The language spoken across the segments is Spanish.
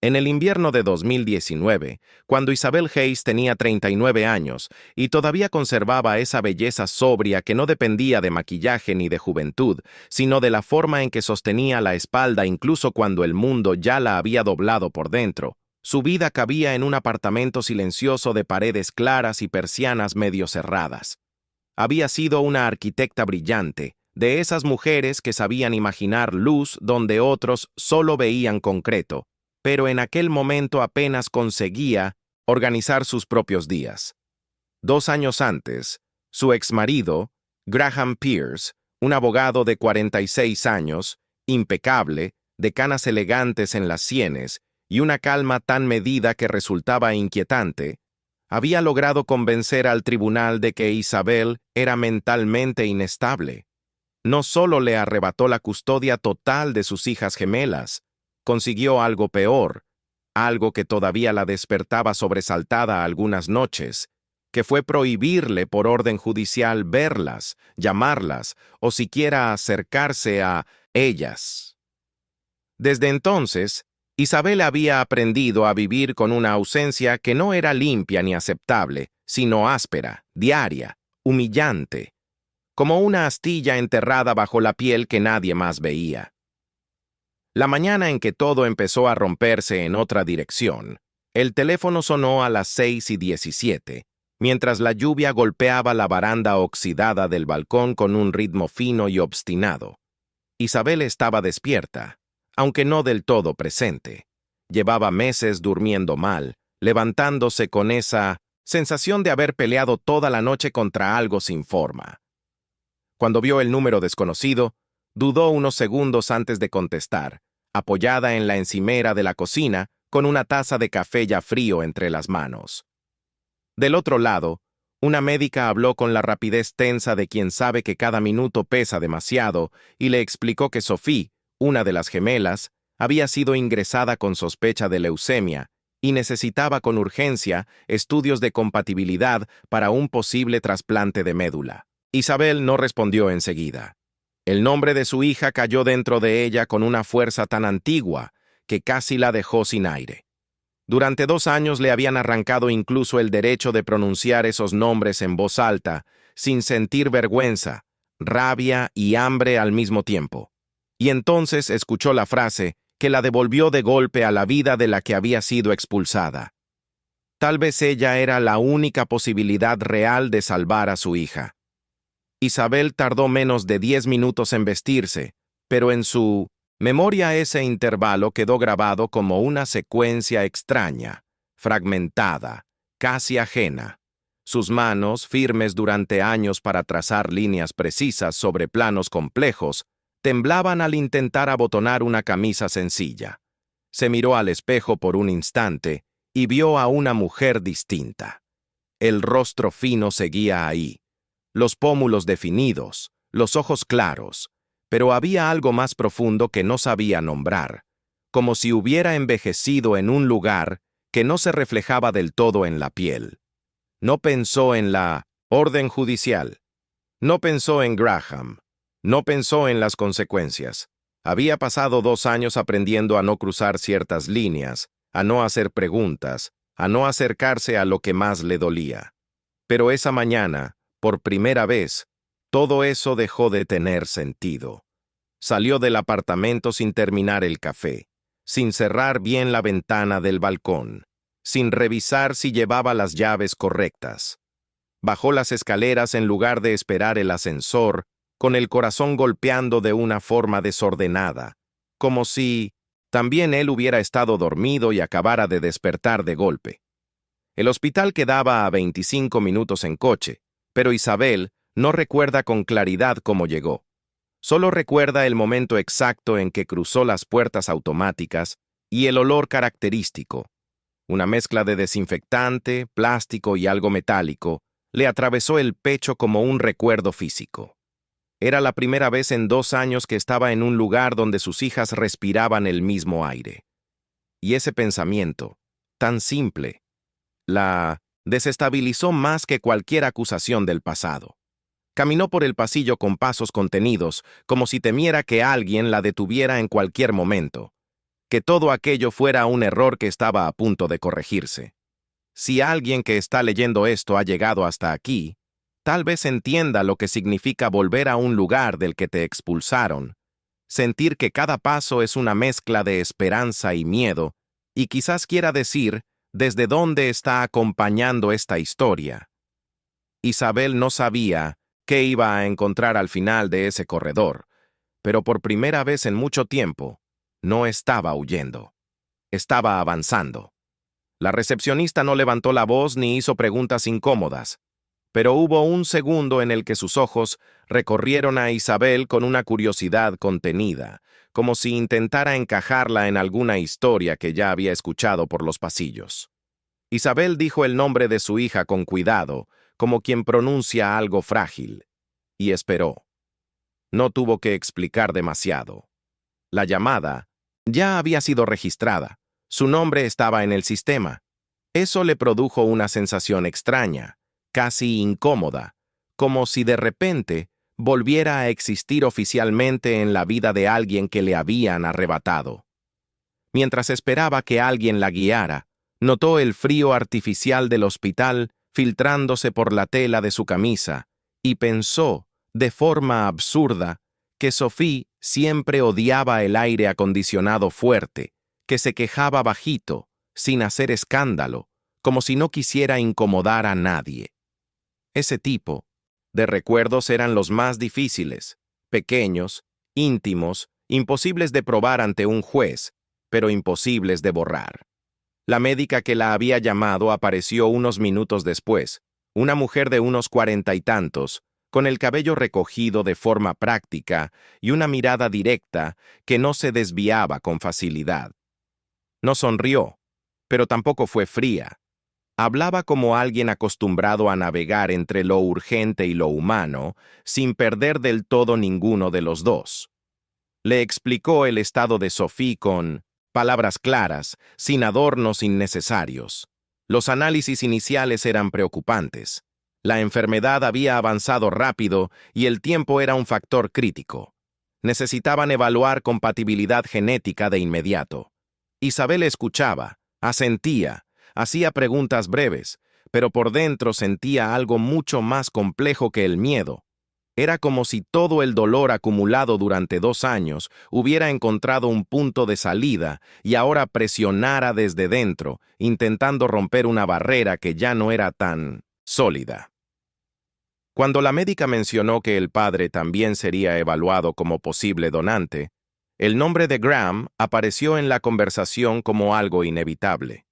En el invierno de 2019, cuando Isabel Hayes tenía 39 años y todavía conservaba esa belleza sobria que no dependía de maquillaje ni de juventud, sino de la forma en que sostenía la espalda incluso cuando el mundo ya la había doblado por dentro, su vida cabía en un apartamento silencioso de paredes claras y persianas medio cerradas. Había sido una arquitecta brillante, de esas mujeres que sabían imaginar luz donde otros solo veían concreto, pero en aquel momento apenas conseguía organizar sus propios días. 2 años antes, su exmarido, Graham Pierce, un abogado de 46 años, impecable, de canas elegantes en las sienes y una calma tan medida que resultaba inquietante, había logrado convencer al tribunal de que Isabel era mentalmente inestable. No solo le arrebató la custodia total de sus hijas gemelas, consiguió algo peor, algo que todavía la despertaba sobresaltada algunas noches, que fue prohibirle por orden judicial verlas, llamarlas o siquiera acercarse a ellas. Desde entonces, Isabel había aprendido a vivir con una ausencia que no era limpia ni aceptable, sino áspera, diaria, humillante, como una astilla enterrada bajo la piel que nadie más veía. La mañana en que todo empezó a romperse en otra dirección, el teléfono sonó a las 6:17, mientras la lluvia golpeaba la baranda oxidada del balcón con un ritmo fino y obstinado. Isabel estaba despierta, aunque no del todo presente. Llevaba meses durmiendo mal, levantándose con esa sensación de haber peleado toda la noche contra algo sin forma. Cuando vio el número desconocido, dudó unos segundos antes de contestar, apoyada en la encimera de la cocina, con una taza de café ya frío entre las manos. Del otro lado, una médica habló con la rapidez tensa de quien sabe que cada minuto pesa demasiado y le explicó que Sophie, una de las gemelas, había sido ingresada con sospecha de leucemia y necesitaba con urgencia estudios de compatibilidad para un posible trasplante de médula. Isabel no respondió enseguida. El nombre de su hija cayó dentro de ella con una fuerza tan antigua que casi la dejó sin aire. Durante 2 años le habían arrancado incluso el derecho de pronunciar esos nombres en voz alta, sin sentir vergüenza, rabia y hambre al mismo tiempo. Y entonces escuchó la frase que la devolvió de golpe a la vida de la que había sido expulsada. Tal vez ella era la única posibilidad real de salvar a su hija. Isabel tardó menos de 10 minutos en vestirse, pero en su memoria ese intervalo quedó grabado como una secuencia extraña, fragmentada, casi ajena. Sus manos, firmes durante años para trazar líneas precisas sobre planos complejos, temblaban al intentar abotonar una camisa sencilla. Se miró al espejo por un instante y vio a una mujer distinta. El rostro fino seguía ahí, los pómulos definidos, los ojos claros, pero había algo más profundo que no sabía nombrar, como si hubiera envejecido en un lugar que no se reflejaba del todo en la piel. No pensó en la orden judicial, no pensó en Graham, no pensó en las consecuencias. Había pasado 2 años aprendiendo a no cruzar ciertas líneas, a no hacer preguntas, a no acercarse a lo que más le dolía. Pero esa mañana, por primera vez, todo eso dejó de tener sentido. Salió del apartamento sin terminar el café, sin cerrar bien la ventana del balcón, sin revisar si llevaba las llaves correctas. Bajó las escaleras en lugar de esperar el ascensor, con el corazón golpeando de una forma desordenada, como si también él hubiera estado dormido y acabara de despertar de golpe. El hospital quedaba a 25 minutos en coche, pero Isabel no recuerda con claridad cómo llegó. Solo recuerda el momento exacto en que cruzó las puertas automáticas y el olor característico, una mezcla de desinfectante, plástico y algo metálico, le atravesó el pecho como un recuerdo físico. Era la primera vez en 2 años que estaba en un lugar donde sus hijas respiraban el mismo aire. Y ese pensamiento, tan simple, la desestabilizó más que cualquier acusación del pasado. Caminó por el pasillo con pasos contenidos, como si temiera que alguien la detuviera en cualquier momento. que todo aquello fuera un error que estaba a punto de corregirse. Si alguien que está leyendo esto ha llegado hasta aquí, tal vez entienda lo que significa volver a un lugar del que te expulsaron, sentir que cada paso es una mezcla de esperanza y miedo, y quizás quiera decir desde dónde está acompañando esta historia. Isabel no sabía qué iba a encontrar al final de ese corredor, pero por primera vez en mucho tiempo, no estaba huyendo. Estaba avanzando. La recepcionista no levantó la voz ni hizo preguntas incómodas, pero hubo un segundo en el que sus ojos recorrieron a Isabel con una curiosidad contenida, como si intentara encajarla en alguna historia que ya había escuchado por los pasillos. Isabel dijo el nombre de su hija con cuidado, como quien pronuncia algo frágil, y esperó. No tuvo que explicar demasiado. La llamada ya había sido registrada. Su nombre estaba en el sistema. Eso le produjo una sensación extraña, casi incómoda, como si de repente volviera a existir oficialmente en la vida de alguien que le habían arrebatado. Mientras esperaba que alguien la guiara, notó el frío artificial del hospital filtrándose por la tela de su camisa y pensó, de forma absurda, que Sophie siempre odiaba el aire acondicionado fuerte, que se quejaba bajito, sin hacer escándalo, como si no quisiera incomodar a nadie. Ese tipo de recuerdos eran los más difíciles, pequeños, íntimos, imposibles de probar ante un juez, pero imposibles de borrar. La médica que la había llamado apareció unos minutos después, una mujer de unos 40 y tantos, con el cabello recogido de forma práctica y una mirada directa que no se desviaba con facilidad. No sonrió, pero tampoco fue fría. Hablaba como alguien acostumbrado a navegar entre lo urgente y lo humano, sin perder del todo ninguno de los dos. Le explicó el estado de Sophie con palabras claras, sin adornos innecesarios. Los análisis iniciales eran preocupantes. La enfermedad había avanzado rápido y el tiempo era un factor crítico. Necesitaban evaluar compatibilidad genética de inmediato. Isabel escuchaba, asentía, hacía preguntas breves, pero por dentro sentía algo mucho más complejo que el miedo. Era como si todo el dolor acumulado durante 2 años hubiera encontrado un punto de salida y ahora presionara desde dentro, intentando romper una barrera que ya no era tan sólida. Cuando la médica mencionó que el padre también sería evaluado como posible donante, el nombre de Graham apareció en la conversación como algo inevitable.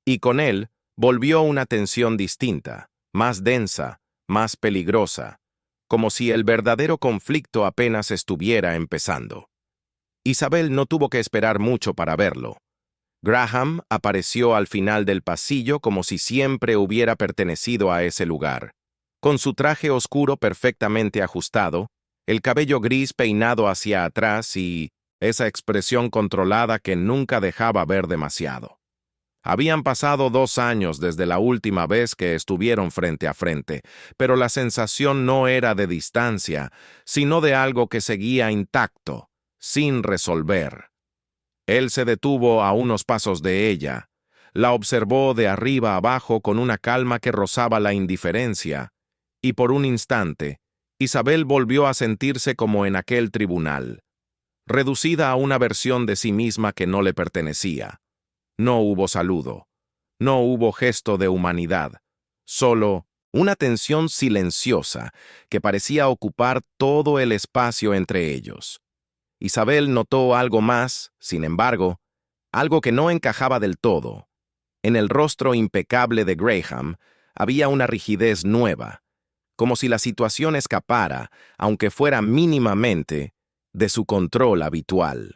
Y con él volvió una tensión distinta, más densa, más peligrosa, como si el verdadero conflicto apenas estuviera empezando. Isabel no tuvo que esperar mucho para verlo. Graham apareció al final del pasillo como si siempre hubiera pertenecido a ese lugar, con su traje oscuro perfectamente ajustado, el cabello gris peinado hacia atrás y esa expresión controlada que nunca dejaba ver demasiado. Habían pasado 2 años desde la última vez que estuvieron frente a frente, pero la sensación no era de distancia, sino de algo que seguía intacto, sin resolver. Él se detuvo a unos pasos de ella, la observó de arriba abajo con una calma que rozaba la indiferencia, y por un instante, Isabel volvió a sentirse como en aquel tribunal, reducida a una versión de sí misma que no le pertenecía. No hubo saludo, no hubo gesto de humanidad, solo una tensión silenciosa que parecía ocupar todo el espacio entre ellos. Isabel notó algo más, sin embargo, algo que no encajaba del todo. En el rostro impecable de Graham había una rigidez nueva, como si la situación escapara, aunque fuera mínimamente, de su control habitual.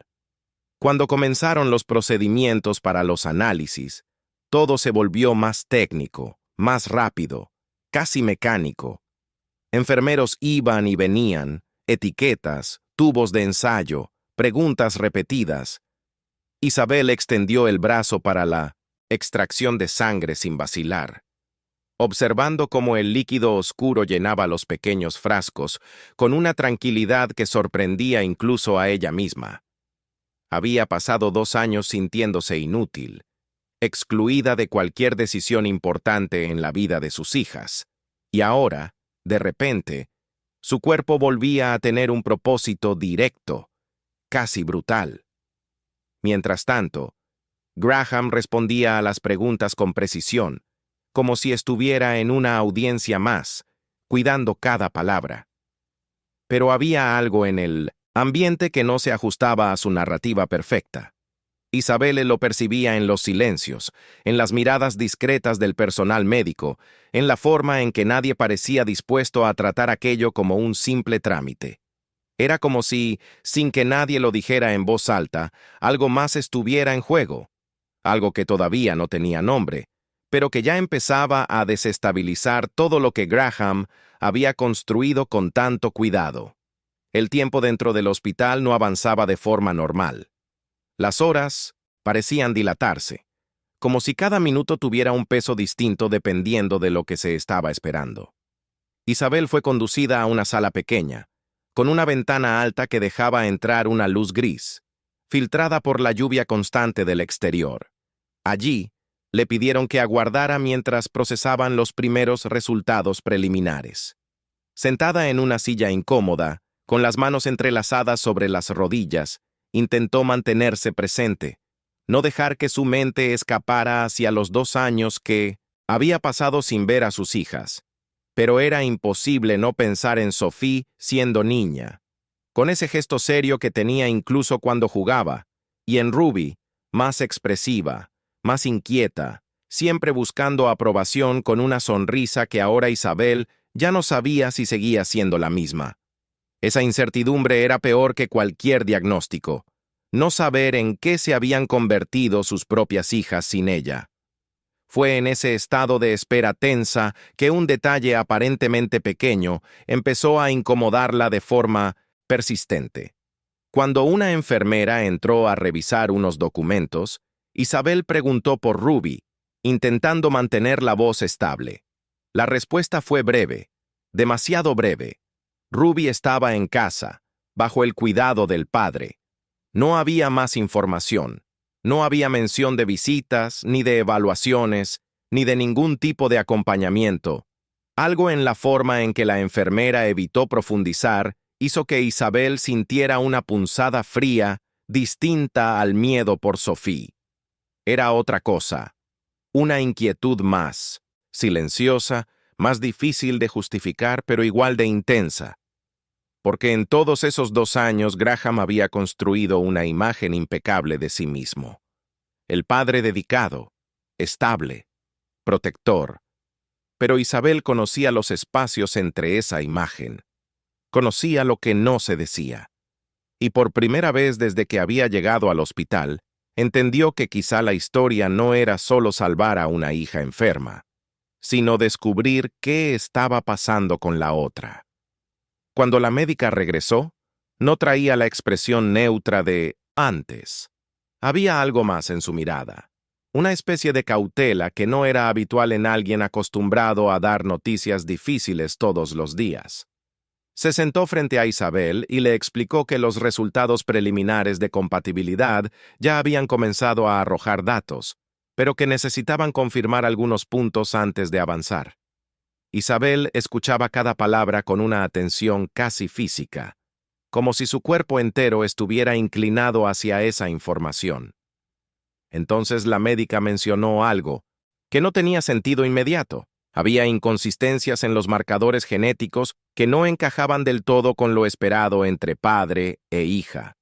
Cuando comenzaron los procedimientos para los análisis, todo se volvió más técnico, más rápido, casi mecánico. Enfermeros iban y venían, etiquetas, tubos de ensayo, preguntas repetidas. Isabel extendió el brazo para la extracción de sangre sin vacilar, observando cómo el líquido oscuro llenaba los pequeños frascos, con una tranquilidad que sorprendía incluso a ella misma. Había pasado 2 años sintiéndose inútil, excluida de cualquier decisión importante en la vida de sus hijas. Y ahora, de repente, su cuerpo volvía a tener un propósito directo, casi brutal. Mientras tanto, Graham respondía a las preguntas con precisión, como si estuviera en una audiencia más, cuidando cada palabra. Pero había algo en el ambiente que no se ajustaba a su narrativa perfecta. Isabel lo percibía en los silencios, en las miradas discretas del personal médico, en la forma en que nadie parecía dispuesto a tratar aquello como un simple trámite. Era como si, sin que nadie lo dijera en voz alta, algo más estuviera en juego, algo que todavía no tenía nombre, pero que ya empezaba a desestabilizar todo lo que Graham había construido con tanto cuidado. El tiempo dentro del hospital no avanzaba de forma normal. Las horas parecían dilatarse, como si cada minuto tuviera un peso distinto dependiendo de lo que se estaba esperando. Isabel fue conducida a una sala pequeña, con una ventana alta que dejaba entrar una luz gris, filtrada por la lluvia constante del exterior. Allí, le pidieron que aguardara mientras procesaban los primeros resultados preliminares. Sentada en una silla incómoda, con las manos entrelazadas sobre las rodillas, intentó mantenerse presente, no dejar que su mente escapara hacia los 2 años que había pasado sin ver a sus hijas. Pero era imposible no pensar en Sophie siendo niña, con ese gesto serio que tenía incluso cuando jugaba, y en Ruby, más expresiva, más inquieta, siempre buscando aprobación con una sonrisa que ahora Isabel ya no sabía si seguía siendo la misma. Esa incertidumbre era peor que cualquier diagnóstico, no saber en qué se habían convertido sus propias hijas sin ella. Fue en ese estado de espera tensa que un detalle aparentemente pequeño empezó a incomodarla de forma persistente. Cuando una enfermera entró a revisar unos documentos, Isabel preguntó por Ruby, intentando mantener la voz estable. La respuesta fue breve, demasiado breve. Ruby estaba en casa, bajo el cuidado del padre. No había más información. No había mención de visitas, ni de evaluaciones, ni de ningún tipo de acompañamiento. Algo en la forma en que la enfermera evitó profundizar hizo que Isabel sintiera una punzada fría, distinta al miedo por Sophie. Era otra cosa, una inquietud más, silenciosa, más difícil de justificar, pero igual de intensa. Porque en todos esos 2 años Graham había construido una imagen impecable de sí mismo. El padre dedicado, estable, protector. Pero Isabel conocía los espacios entre esa imagen. Conocía lo que no se decía. Y por primera vez desde que había llegado al hospital, entendió que quizá la historia no era solo salvar a una hija enferma, sino descubrir qué estaba pasando con la otra. Cuando la médica regresó, no traía la expresión neutra de antes. Había algo más en su mirada, una especie de cautela que no era habitual en alguien acostumbrado a dar noticias difíciles todos los días. Se sentó frente a Isabel y le explicó que los resultados preliminares de compatibilidad ya habían comenzado a arrojar datos, pero que necesitaban confirmar algunos puntos antes de avanzar. Isabel escuchaba cada palabra con una atención casi física, como si su cuerpo entero estuviera inclinado hacia esa información. Entonces la médica mencionó algo que no tenía sentido inmediato. Había inconsistencias en los marcadores genéticos que no encajaban del todo con lo esperado entre padre e hija.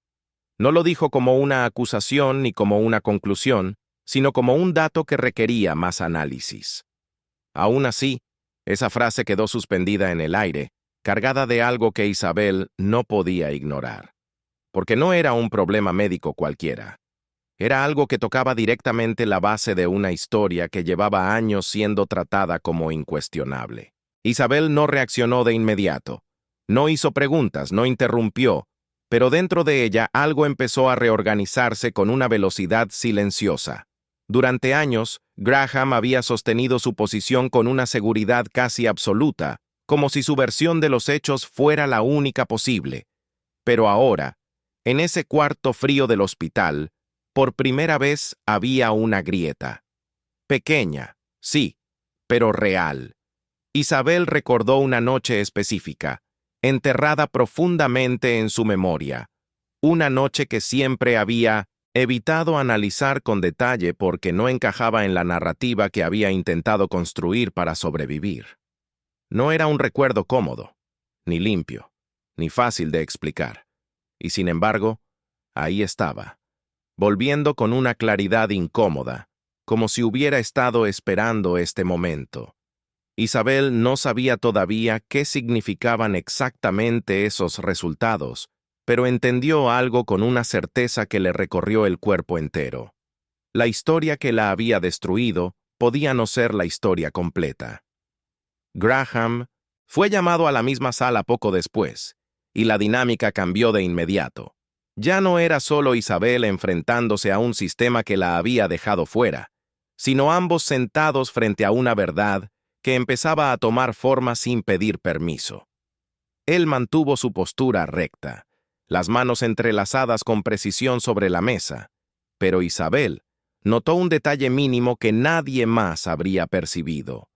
No lo dijo como una acusación ni como una conclusión, sino como un dato que requería más análisis. Aún así, esa frase quedó suspendida en el aire, cargada de algo que Isabel no podía ignorar. Porque no era un problema médico cualquiera. Era algo que tocaba directamente la base de una historia que llevaba años siendo tratada como incuestionable. Isabel no reaccionó de inmediato. No hizo preguntas, no interrumpió, pero dentro de ella algo empezó a reorganizarse con una velocidad silenciosa. Durante años, Graham había sostenido su posición con una seguridad casi absoluta, como si su versión de los hechos fuera la única posible. Pero ahora, En ese cuarto frío del hospital, por primera vez había una grieta. Pequeña, sí, pero real. Isabel recordó una noche específica, enterrada profundamente en su memoria. Una noche que siempre había evitado analizar con detalle porque no encajaba en la narrativa que había intentado construir para sobrevivir. No era un recuerdo cómodo, ni limpio, ni fácil de explicar. Y sin embargo, ahí estaba, volviendo con una claridad incómoda, como si hubiera estado esperando este momento. Isabel no sabía todavía qué significaban exactamente esos resultados, pero entendió algo con una certeza que le recorrió el cuerpo entero. La historia que la había destruido podía no ser la historia completa. Graham fue llamado a la misma sala poco después, y la dinámica cambió de inmediato. Ya no era solo Isabel enfrentándose a un sistema que la había dejado fuera, sino ambos sentados frente a una verdad que empezaba a tomar forma sin pedir permiso. Él mantuvo su postura recta, las manos entrelazadas con precisión sobre la mesa, pero Isabel notó un detalle mínimo que nadie más habría percibido.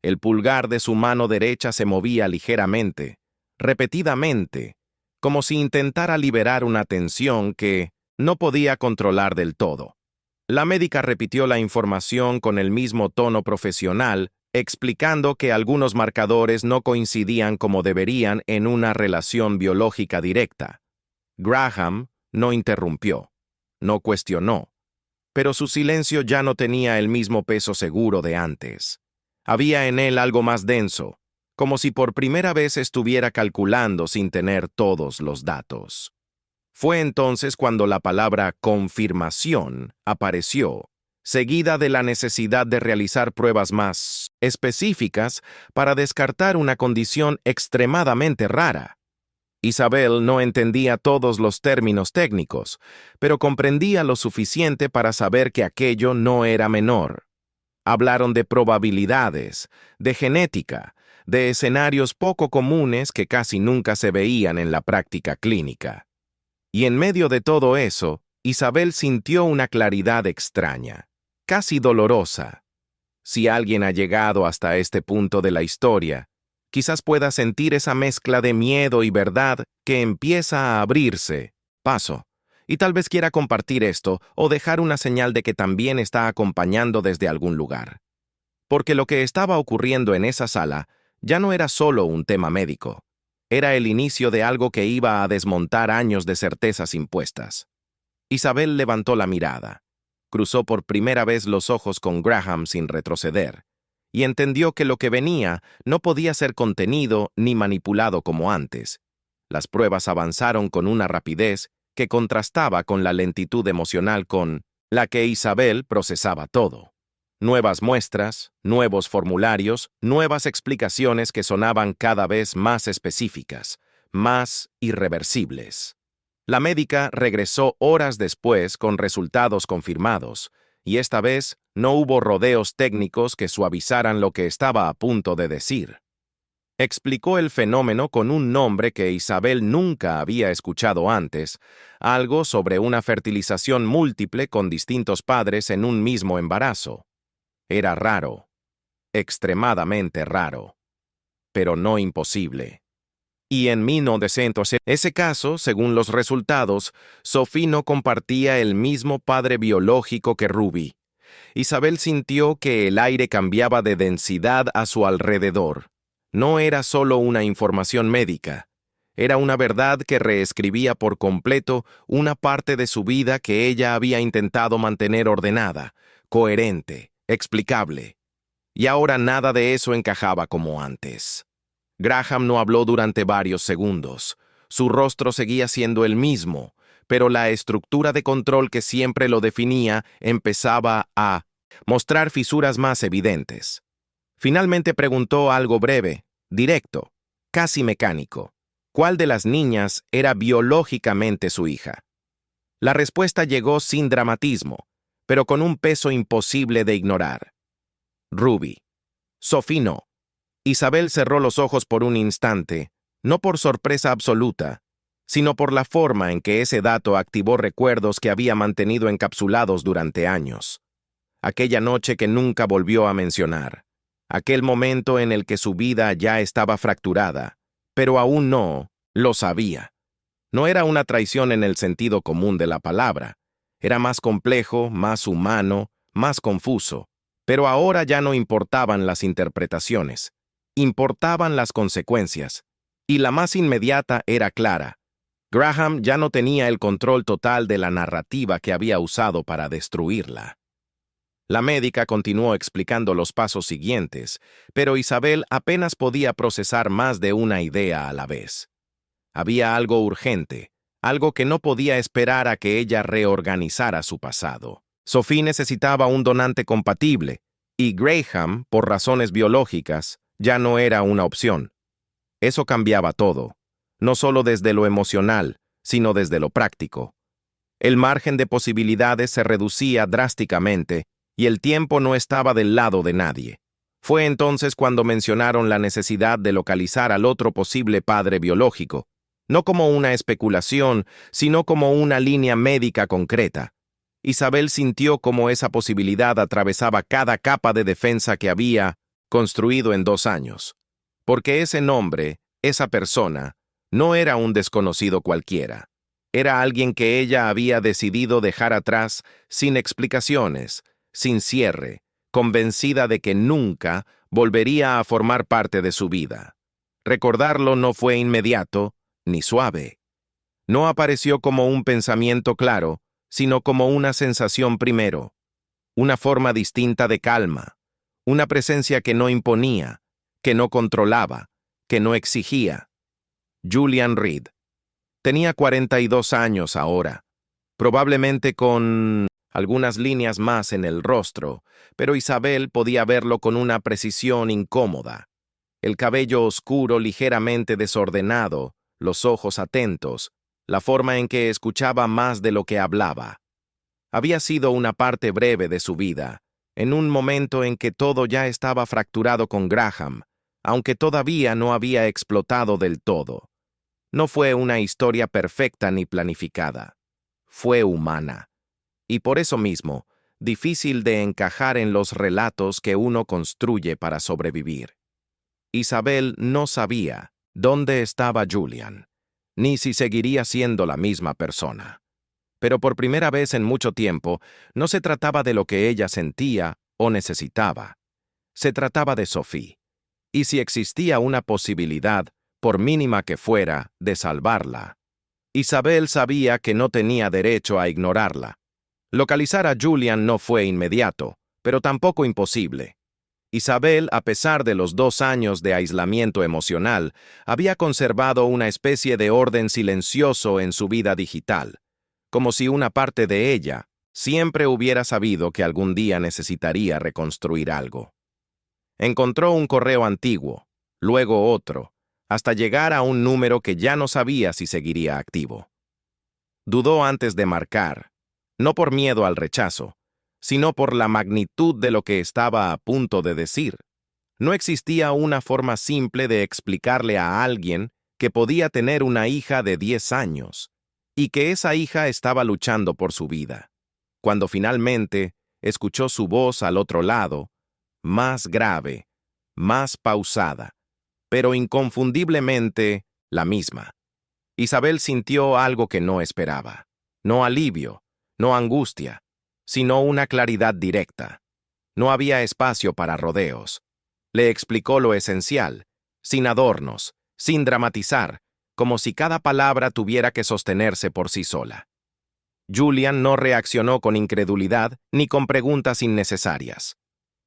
El pulgar de su mano derecha se movía ligeramente, repetidamente, como si intentara liberar una tensión que no podía controlar del todo. La médica repitió la información con el mismo tono profesional, explicando que algunos marcadores no coincidían como deberían en una relación biológica directa. Graham no interrumpió, no cuestionó, pero su silencio ya no tenía el mismo peso seguro de antes. Había en él algo más denso, como si por primera vez estuviera calculando sin tener todos los datos. Fue entonces cuando la palabra confirmación apareció, seguida de la necesidad de realizar pruebas más específicas para descartar una condición extremadamente rara. Isabel no entendía todos los términos técnicos, pero comprendía lo suficiente para saber que aquello no era menor. Hablaron de probabilidades, de genética, de escenarios poco comunes que casi nunca se veían en la práctica clínica. Y en medio de todo eso, Isabel sintió una claridad extraña, casi dolorosa. Si alguien ha llegado hasta este punto de la historia, quizás pueda sentir esa mezcla de miedo y verdad que empieza a abrirse, paso, y tal vez quiera compartir esto o dejar una señal de que también está acompañando desde algún lugar. Porque lo que estaba ocurriendo en esa sala ya no era solo un tema médico. Era el inicio de algo que iba a desmontar años de certezas impuestas. Isabel levantó la mirada, cruzó por primera vez los ojos con Graham sin retroceder, y entendió que lo que venía no podía ser contenido ni manipulado como antes. Las pruebas avanzaron con una rapidez que contrastaba con la lentitud emocional con la que Isabel procesaba todo. Nuevas muestras, nuevos formularios, nuevas explicaciones que sonaban cada vez más específicas, más irreversibles. La médica regresó horas después con resultados confirmados, y esta vez no hubo rodeos técnicos que suavizaran lo que estaba a punto de decir. Explicó el fenómeno con un nombre que Isabel nunca había escuchado antes, algo sobre una fertilización múltiple con distintos padres en un mismo embarazo. Era raro, extremadamente raro, pero no imposible. Y en 1900, ese caso, según los resultados, Sophie no compartía el mismo padre biológico que Ruby. Isabel sintió que el aire cambiaba de densidad a su alrededor. No era solo una información médica, era una verdad que reescribía por completo una parte de su vida que ella había intentado mantener ordenada, coherente, explicable. Y ahora nada de eso encajaba como antes. Graham no habló durante varios segundos. Su rostro seguía siendo el mismo, pero la estructura de control que siempre lo definía empezaba a mostrar fisuras más evidentes. Finalmente preguntó algo breve, directo, casi mecánico. ¿Cuál de las niñas era biológicamente su hija? La respuesta llegó sin dramatismo, pero con un peso imposible de ignorar. Ruby. Sophie no. Isabel cerró los ojos por un instante, no por sorpresa absoluta, sino por la forma en que ese dato activó recuerdos que había mantenido encapsulados durante años. Aquella noche que nunca volvió a mencionar. Aquel momento en el que su vida ya estaba fracturada, pero aún no lo sabía. No era una traición en el sentido común de la palabra. Era más complejo, más humano, más confuso. Pero ahora ya no importaban las interpretaciones. Importaban las consecuencias. Y la más inmediata era clara. Graham ya no tenía el control total de la narrativa que había usado para destruirla. La médica continuó explicando los pasos siguientes, pero Isabel apenas podía procesar más de una idea a la vez. Había algo urgente, algo que no podía esperar a que ella reorganizara su pasado. Sophie necesitaba un donante compatible, y Graham, por razones biológicas, ya no era una opción. Eso cambiaba todo, no solo desde lo emocional, sino desde lo práctico. El margen de posibilidades se reducía drásticamente, y el tiempo no estaba del lado de nadie. Fue entonces cuando mencionaron la necesidad de localizar al otro posible padre biológico, no como una especulación, sino como una línea médica concreta. Isabel sintió cómo esa posibilidad atravesaba cada capa de defensa que había construido en 2 años. Porque ese nombre, esa persona, no era un desconocido cualquiera. Era alguien que ella había decidido dejar atrás sin explicaciones, sin cierre, convencida de que nunca volvería a formar parte de su vida. Recordarlo no fue inmediato ni suave. No apareció como un pensamiento claro, sino como una sensación primero, una forma distinta de calma, una presencia que no imponía, que no controlaba, que no exigía. Julian Reed. Tenía 42 años ahora, probablemente con algunas líneas más en el rostro, pero Isabel podía verlo con una precisión incómoda. El cabello oscuro ligeramente desordenado, los ojos atentos, la forma en que escuchaba más de lo que hablaba. Había sido una parte breve de su vida, en un momento en que todo ya estaba fracturado con Graham, aunque todavía no había explotado del todo. No fue una historia perfecta ni planificada. Fue humana. Y por eso mismo, difícil de encajar en los relatos que uno construye para sobrevivir. Isabel no sabía dónde estaba Julian, ni si seguiría siendo la misma persona. Pero por primera vez en mucho tiempo, no se trataba de lo que ella sentía o necesitaba. Se trataba de Sophie. Y si existía una posibilidad, por mínima que fuera, de salvarla. Isabel sabía que no tenía derecho a ignorarla. Localizar a Julian no fue inmediato, pero tampoco imposible. Isabel, a pesar de los 2 años de aislamiento emocional, había conservado una especie de orden silencioso en su vida digital, como si una parte de ella siempre hubiera sabido que algún día necesitaría reconstruir algo. Encontró un correo antiguo, luego otro, hasta llegar a un número que ya no sabía si seguiría activo. Dudó antes de marcar, no por miedo al rechazo, sino por la magnitud de lo que estaba a punto de decir. No existía una forma simple de explicarle a alguien que podía tener una hija de 10 años y que esa hija estaba luchando por su vida. Cuando finalmente escuchó su voz al otro lado, más grave, más pausada, pero inconfundiblemente la misma. Isabel sintió algo que no esperaba. No alivio, no angustia, sino una claridad directa. No había espacio para rodeos. Le explicó lo esencial, sin adornos, sin dramatizar, como si cada palabra tuviera que sostenerse por sí sola. Julian no reaccionó con incredulidad ni con preguntas innecesarias.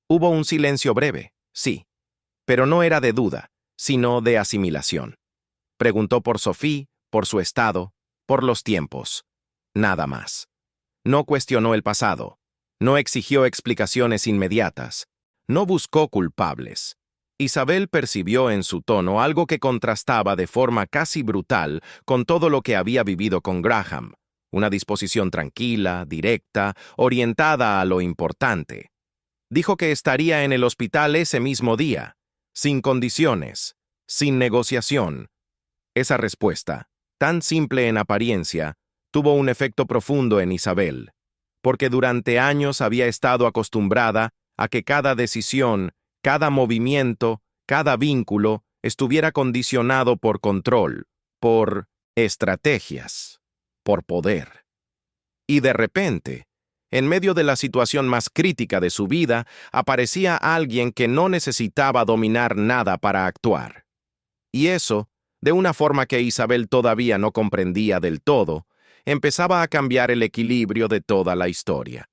Hubo un silencio breve, sí, pero no era de duda, sino de asimilación. Preguntó por Sophie, por su estado, por los tiempos. Nada más. No cuestionó el pasado. No exigió explicaciones inmediatas. No buscó culpables. Isabel percibió en su tono algo que contrastaba de forma casi brutal con todo lo que había vivido con Graham. Una disposición tranquila, directa, orientada a lo importante. Dijo que estaría en el hospital ese mismo día, sin condiciones, sin negociación. Esa respuesta, tan simple en apariencia, tuvo un efecto profundo en Isabel, porque durante años había estado acostumbrada a que cada decisión, cada movimiento, cada vínculo estuviera condicionado por control, por estrategias, por poder. Y de repente, en medio de la situación más crítica de su vida, aparecía alguien que no necesitaba dominar nada para actuar. Y eso, de una forma que Isabel todavía no comprendía del todo, empezaba a cambiar el equilibrio de toda la historia.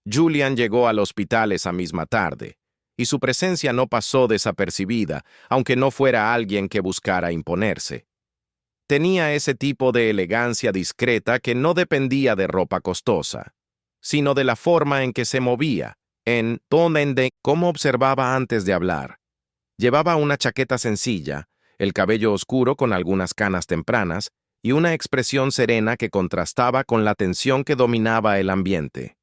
Julian llegó al hospital esa misma tarde, y su presencia no pasó desapercibida, aunque no fuera alguien que buscara imponerse. Tenía ese tipo de elegancia discreta que no dependía de ropa costosa, sino de la forma en que se movía, en de cómo observaba antes de hablar. Llevaba una chaqueta sencilla, el cabello oscuro con algunas canas tempranas y una expresión serena que contrastaba con la tensión que dominaba el ambiente.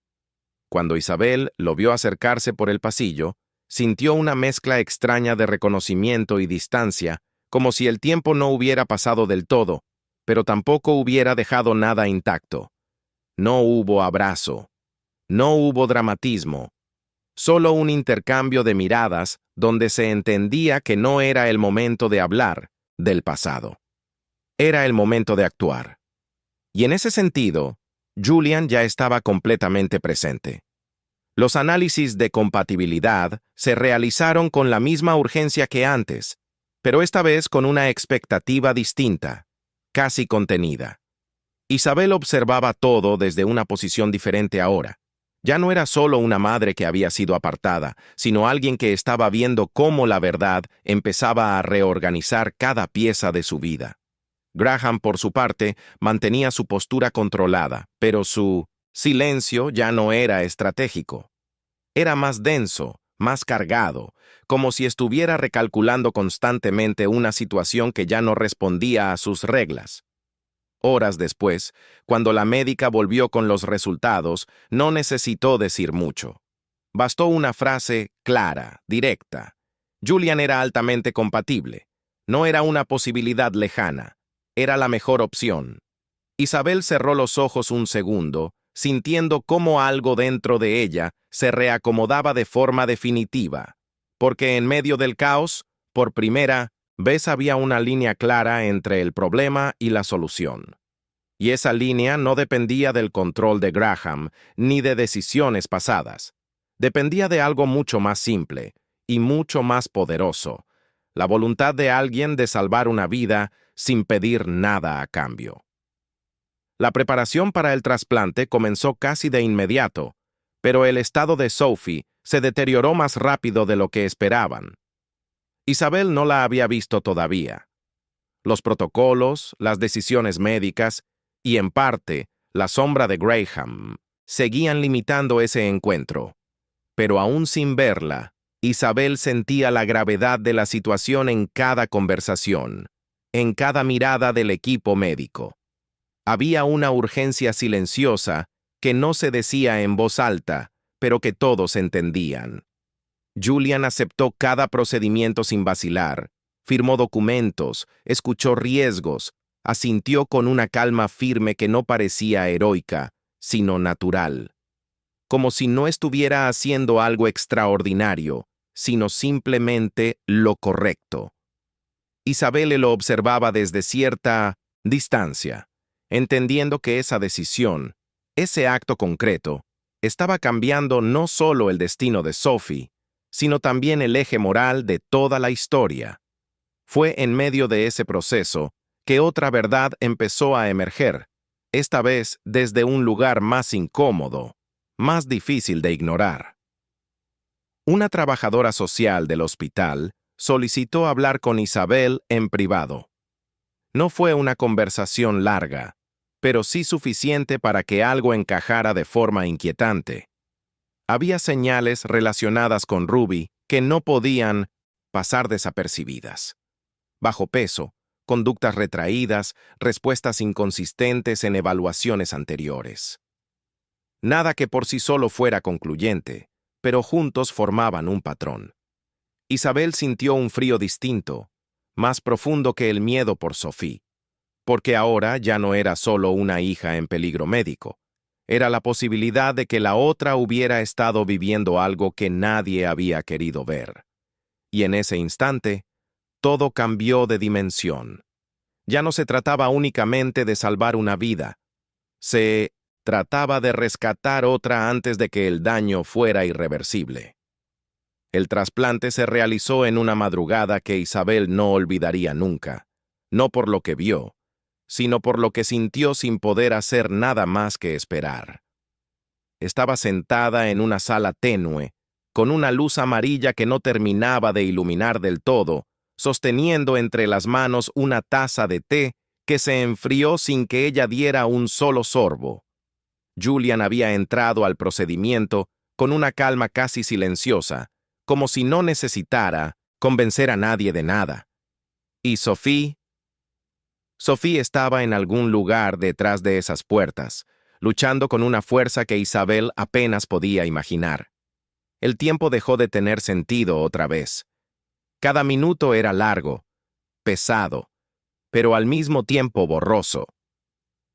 Cuando Isabel lo vio acercarse por el pasillo, sintió una mezcla extraña de reconocimiento y distancia, como si el tiempo no hubiera pasado del todo, pero tampoco hubiera dejado nada intacto. No hubo abrazo, no hubo dramatismo, solo un intercambio de miradas donde se entendía que no era el momento de hablar del pasado. Era el momento de actuar. Y en ese sentido, Julian ya estaba completamente presente. Los análisis de compatibilidad se realizaron con la misma urgencia que antes, pero esta vez con una expectativa distinta, casi contenida. Isabel observaba todo desde una posición diferente ahora. Ya no era solo una madre que había sido apartada, sino alguien que estaba viendo cómo la verdad empezaba a reorganizar cada pieza de su vida. Graham, por su parte, mantenía su postura controlada, pero su silencio ya no era estratégico. Era más denso, más cargado, como si estuviera recalculando constantemente una situación que ya no respondía a sus reglas. Horas después, cuando la médica volvió con los resultados, no necesitó decir mucho. Bastó una frase clara, directa. Julian era altamente compatible. No era una posibilidad lejana. Era la mejor opción. Isabel cerró los ojos un segundo, sintiendo cómo algo dentro de ella se reacomodaba de forma definitiva, porque en medio del caos, por primera vez había una línea clara entre el problema y la solución. Y esa línea no dependía del control de Graham ni de decisiones pasadas. Dependía de algo mucho más simple y mucho más poderoso, la voluntad de alguien de salvar una vida sin pedir nada a cambio. La preparación para el trasplante comenzó casi de inmediato, pero el estado de Sophie se deterioró más rápido de lo que esperaban. Isabel no la había visto todavía. Los protocolos, las decisiones médicas y, en parte, la sombra de Graham seguían limitando ese encuentro. Pero aún sin verla, Isabel sentía la gravedad de la situación en cada conversación, en cada mirada del equipo médico. Había una urgencia silenciosa que no se decía en voz alta, pero que todos entendían. Julian aceptó cada procedimiento sin vacilar, firmó documentos, escuchó riesgos, asintió con una calma firme que no parecía heroica, sino natural. Como si no estuviera haciendo algo extraordinario, sino simplemente lo correcto. Isabel lo observaba desde cierta distancia, entendiendo que esa decisión, ese acto concreto, estaba cambiando no solo el destino de Sophie, sino también el eje moral de toda la historia. Fue en medio de ese proceso que otra verdad empezó a emerger, esta vez desde un lugar más incómodo, más difícil de ignorar. Una trabajadora social del hospital solicitó hablar con Isabel en privado. No fue una conversación larga, pero sí suficiente para que algo encajara de forma inquietante. Había señales relacionadas con Ruby que no podían pasar desapercibidas. Bajo peso, conductas retraídas, respuestas inconsistentes en evaluaciones anteriores. Nada que por sí solo fuera concluyente, pero juntos formaban un patrón. Isabel sintió un frío distinto, más profundo que el miedo por Sophie. porque ahora ya no era solo una hija en peligro médico. Era la posibilidad de que la otra hubiera estado viviendo algo que nadie había querido ver. Y en ese instante, todo cambió de dimensión. Ya no se trataba únicamente de salvar una vida. Se trataba de rescatar otra antes de que el daño fuera irreversible. El trasplante se realizó en una madrugada que Isabel no olvidaría nunca, no por lo que vio, sino por lo que sintió sin poder hacer nada más que esperar. Estaba sentada en una sala tenue, con una luz amarilla que no terminaba de iluminar del todo, sosteniendo entre las manos una taza de té que se enfrió sin que ella diera un solo sorbo. Julian había entrado al procedimiento con una calma casi silenciosa, como si no necesitara convencer a nadie de nada. ¿Y Sophie? Sophie estaba en algún lugar detrás de esas puertas, luchando con una fuerza que Isabel apenas podía imaginar. El tiempo dejó de tener sentido otra vez. Cada minuto era largo, pesado, pero al mismo tiempo borroso.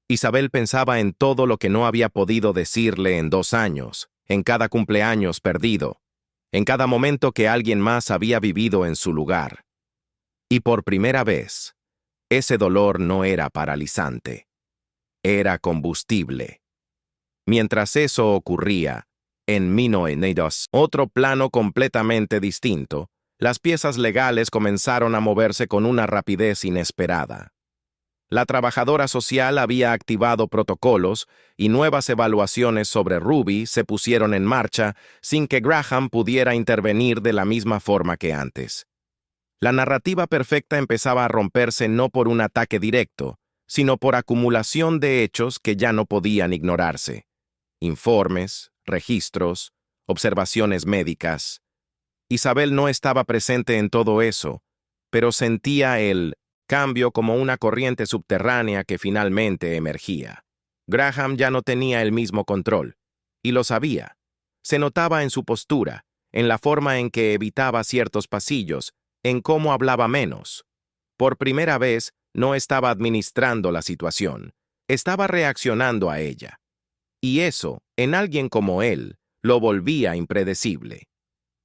Isabel pensaba en todo lo que no había podido decirle en 2 años, en cada cumpleaños perdido, en cada momento que alguien más había vivido en su lugar. Y por primera vez, ese dolor no era paralizante. Era combustible. Mientras eso ocurría, en 1992, otro plano completamente distinto, las piezas legales comenzaron a moverse con una rapidez inesperada. La trabajadora social había activado protocolos y nuevas evaluaciones sobre Ruby se pusieron en marcha sin que Graham pudiera intervenir de la misma forma que antes. La narrativa perfecta empezaba a romperse no por un ataque directo, sino por acumulación de hechos que ya no podían ignorarse. Informes, registros, observaciones médicas. Isabel no estaba presente en todo eso, pero sentía el cambio como una corriente subterránea que finalmente emergía. Graham ya no tenía el mismo control, y lo sabía. Se notaba en su postura, en la forma en que evitaba ciertos pasillos, en cómo hablaba menos. Por primera vez, no estaba administrando la situación, estaba reaccionando a ella. Y eso, en alguien como él, lo volvía impredecible.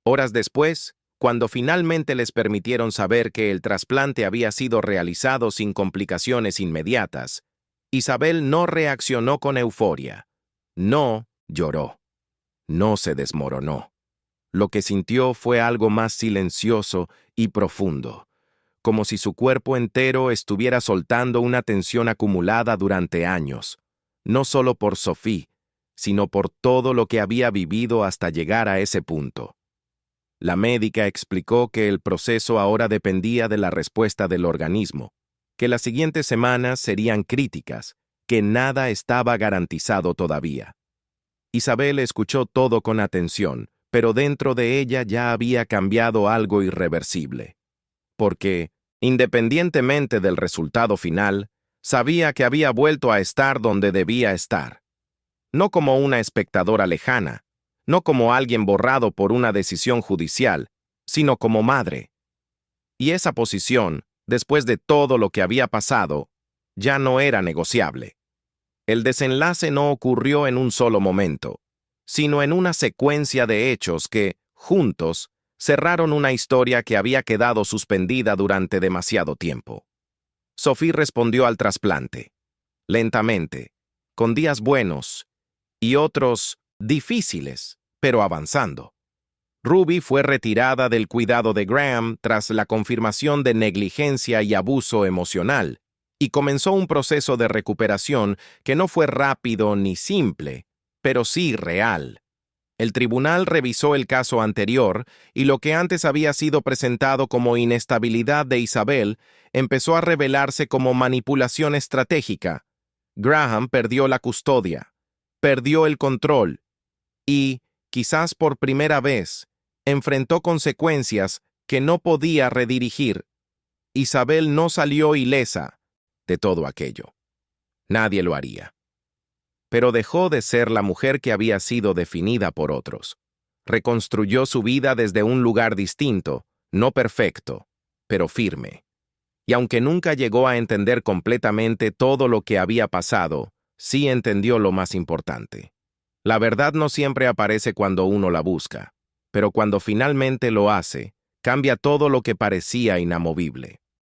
Horas después, cuando finalmente les permitieron saber que el trasplante había sido realizado sin complicaciones inmediatas, Isabel no reaccionó con euforia. No lloró. No se desmoronó. Lo que sintió fue algo más silencioso y profundo, como si su cuerpo entero estuviera soltando una tensión acumulada durante años, no solo por Sophie, sino por todo lo que había vivido hasta llegar a ese punto. La médica explicó que el proceso ahora dependía de la respuesta del organismo, que las siguientes semanas serían críticas, que nada estaba garantizado todavía. Isabel escuchó todo con atención, pero dentro de ella ya había cambiado algo irreversible. Porque, independientemente del resultado final, sabía que había vuelto a estar donde debía estar. No como una espectadora lejana, no como alguien borrado por una decisión judicial, sino como madre. Y esa posición, después de todo lo que había pasado, ya no era negociable. El desenlace no ocurrió en un solo momento, sino en una secuencia de hechos que, juntos, cerraron una historia que había quedado suspendida durante demasiado tiempo. Sophie respondió al trasplante, lentamente, con días buenos y otros difíciles, pero avanzando. Ruby fue retirada del cuidado de Graham tras la confirmación de negligencia y abuso emocional, y comenzó un proceso de recuperación que no fue rápido ni simple, pero sí real. El tribunal revisó el caso anterior y lo que antes había sido presentado como inestabilidad de Isabel empezó a revelarse como manipulación estratégica. Graham perdió la custodia, perdió el control y, quizás por primera vez, enfrentó consecuencias que no podía redirigir. Isabel no salió ilesa de todo aquello. Nadie lo haría. Pero dejó de ser la mujer que había sido definida por otros. Reconstruyó su vida desde un lugar distinto, no perfecto, pero firme. Y aunque nunca llegó a entender completamente todo lo que había pasado, sí entendió lo más importante. La verdad no siempre aparece cuando uno la busca, pero cuando finalmente lo hace, cambia todo lo que parecía inamovible.